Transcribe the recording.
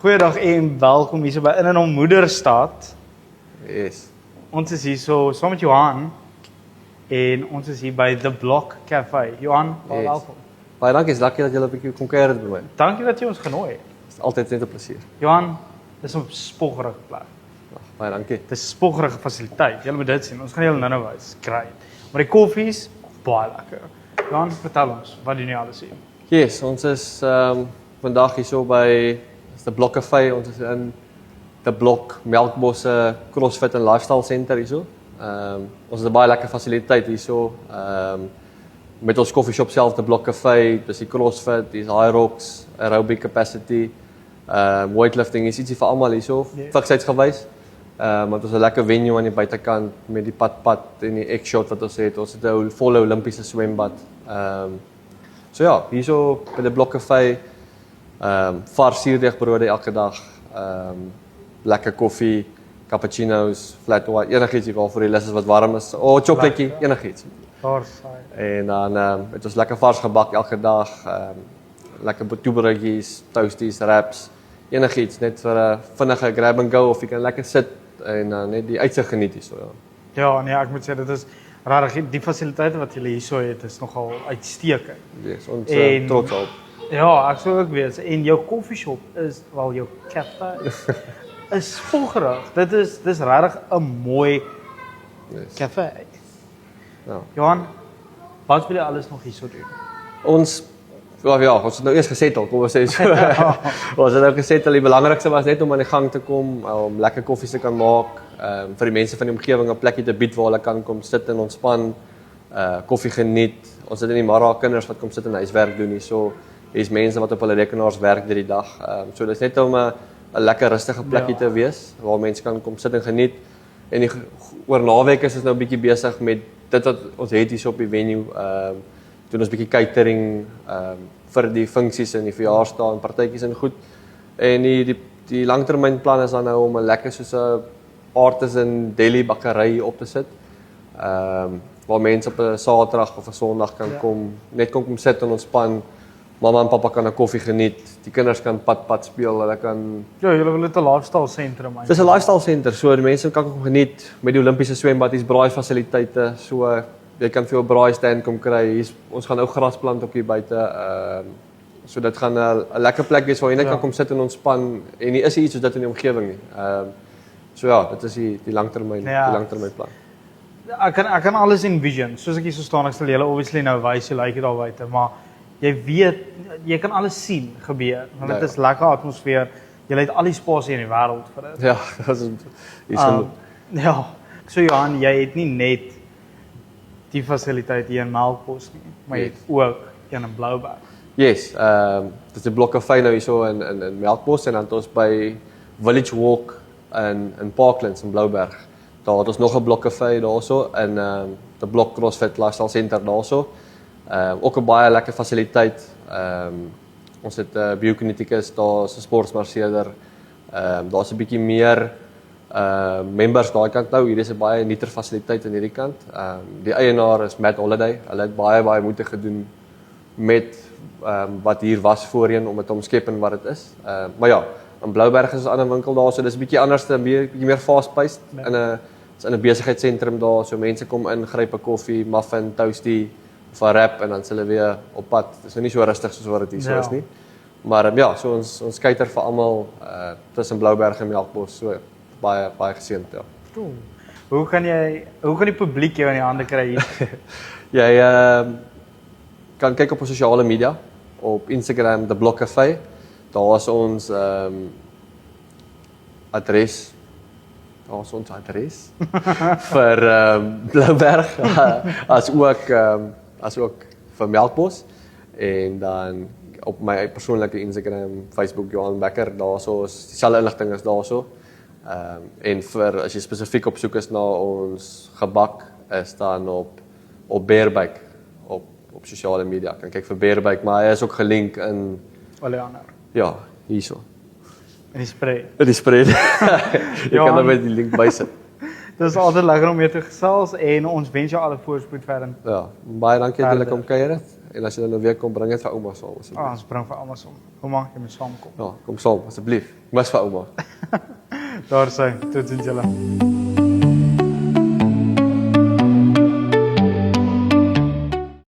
Goeiedag en welkom hier by In en om Moederstad. Yes. Ons is hier saam met Johan en ons is hier by The Block Cafe. Johan, baie welkom. Baie dankie, is lekker dat jy 'n bietjie kom kuier het by my. Dankie dat jy ons genooi het. Dit is altyd net 'n plesier. Johan, dis 'n spoggerige plek. Baie dankie. Dis 'n spoggerige fasiliteit. Jy moet dit sien. Ons gaan julle nou wys. Great. Maar die koffie is baie lekker. Johan, vertel ons, wat doen jy alles hier? Yes, ons is vandag hier so by The Block Cafe. Ons is in The Block Melkbosse CrossFit en Lifestyle Center hier so. Ons het 'n baie lekker fasiliteit hier so. Met ons coffee shop self, The Block Cafe, dis die CrossFit, dis High Rocks, aerobic capacity, weightlifting is ietsie vir almal hier so, fiksheidsgewys. Want ons het 'n lekker venue aan die buitekant met die pad en die X-shot wat ons het. Ons het 'n volle Olimpiese swembad. So ja, hier so by The Block Cafe, vars suurdeegbrode elke dag, lekker koffie, cappuccino's, flat white, enigiets hier waarvoor die lus is wat warm is. Chocolaatjie, enigiets. Vars. En dan het ons lekker vars gebak elke dag, lekker toebroodjies, toasties, wraps, enigiets net vir 'n vinnige grab and go of jy kan lekker sit en net die uitsig geniet hierso ja. Ja, nee, ek moet sê dit is regtig die fasiliteite wat julle hierso het is nogal uitstekend. Yes, ons En- trots op. Ja, ek sou ook weet. En jou koffieshop is wel jou cafe is spoggerig. Dis regtig 'n mooi Yes. cafe. Ja. Johan, wat wil jy alles nog hierso doen? Ons ons het nou eers gesettel, kom ons sê so. Ons het nou gesettel, die belangrikste was net om aan die gang te kom, om lekker koffies te kan maak, vir die mense van die omgewing 'n plekkie te bied waar hulle kan kom sit en ontspan, koffie geniet. Ons het in die middag kinders wat kom sit en huiswerk doen hierso. Hier's mense wat op hulle rekenaars werk deur die dag. So dis net om 'n lekker rustige plekkie te wees waar mense kan kom sit en geniet. En oor naweek is ons nou 'n bietjie besig met dit wat ons het hier op die venue. Doen ons bietjie catering vir die funksies en die verjaarsdae en partytjies en goed. En die langtermynplan is dan nou om 'n lekker soos 'n artisan deli bakkery op te sit. Waar mense op 'n Saterdag of 'n Sondag kan kom sit en ontspan. Mamma en pappa kan 'n koffie geniet. Die kinders kan pad speel, hulle kan. Ja, julle wil dit 'n lifestyle sentrum maak. Dis 'n lifestyle center, so die mense kan kom geniet met die Olimpiese swembad, hier's braaifasiliteite, so jy kan vir jou braai stand kom kry. Ons gaan ou grasplant ook hier buite. So dit gaan 'n lekker plek wees waar jy net kan kom sit en ontspan en nie is iets soos dit in die omgewing nie. So ja, dit is die langtermynplan. Ek kan alles envision. Soos ek hier so staan, ek sal julle obviously nou wys hoe lyk dit daar buite, maar jy weet, jy kan alles sien gebeur. Want dit is lekker atmosfeer. Jy het al die spasie in die wêreld vir dit. Ja, dit is iets Ja. So Johan, jy het nie net die fasiliteit hier in Melkbos nie, maar jy het ook een in Blouberg. Yes, dit is die Block Cafe nou hierso in Melkbos en dan het ons by Village Walk in Parklands in Blouberg. Daar het ons nog 'n Block Cafe daarso in die Block CrossFit Lifestyle Center daarso. Ook 'n baie lekker fasiliteit. Ons het biokineticus, daar's 'n sportmarseerder. Daar's 'n bietjie meer members daai kant nou. Hier is 'n baie nuuter fasiliteit aan hierdie kant. Die eienaar is Matt Holiday. Hulle het baie moeite gedoen met wat hier was voorheen om dit te omskep en wat dit is. Maar ja, in Blouberg is 'n ander winkel daar, so dis 'n bietjie anders, 'n bietjie meer fast-paced in 'n besigheidssentrum daar, so mense kom in, gryp 'n koffie, muffin, toastie of 'n wrap en dan hulle weer op pad. Dis nou nie so rustig soos wat dit hier so is nie. Maar ja, so ons kuiter vir almal tussen Blouberg en Melkbos, so baie geseënd, ja. Cool. Hoe kan die publiek jou in die hande kry hier? Jy kan kyk op ons sosiale media, op Instagram The Block Cafe. Daar is ons adres. Daar is ons adres vir Blouberg as ook vir Melkbos. En dan op my persoonlike Instagram, Facebook Johan Becker, daarso is dieselfde inligting is daarso. En vir as jy spesifiek op soek is na ons gebak, is dan op Beerbike op sosiale media. Kan kyk vir Beerbike, maar hy is ook gelink in Oleander. ja, hierso. In die spray. In die spread. Jy kan dan met die link bysit. Dit is altyd lekker om mee te gesels en ons wens jou alle voorspoed verder. Ja, baie dankie dat julle kom kuier het En as jy nou weer kom, bring dit vir ouma saam asseblief. Ons bring vir almal saam. Ouma, jy moet saamkom. Ja, kom saam asseblief. Ek mis vir ouma. Daar sê, tot sien julle.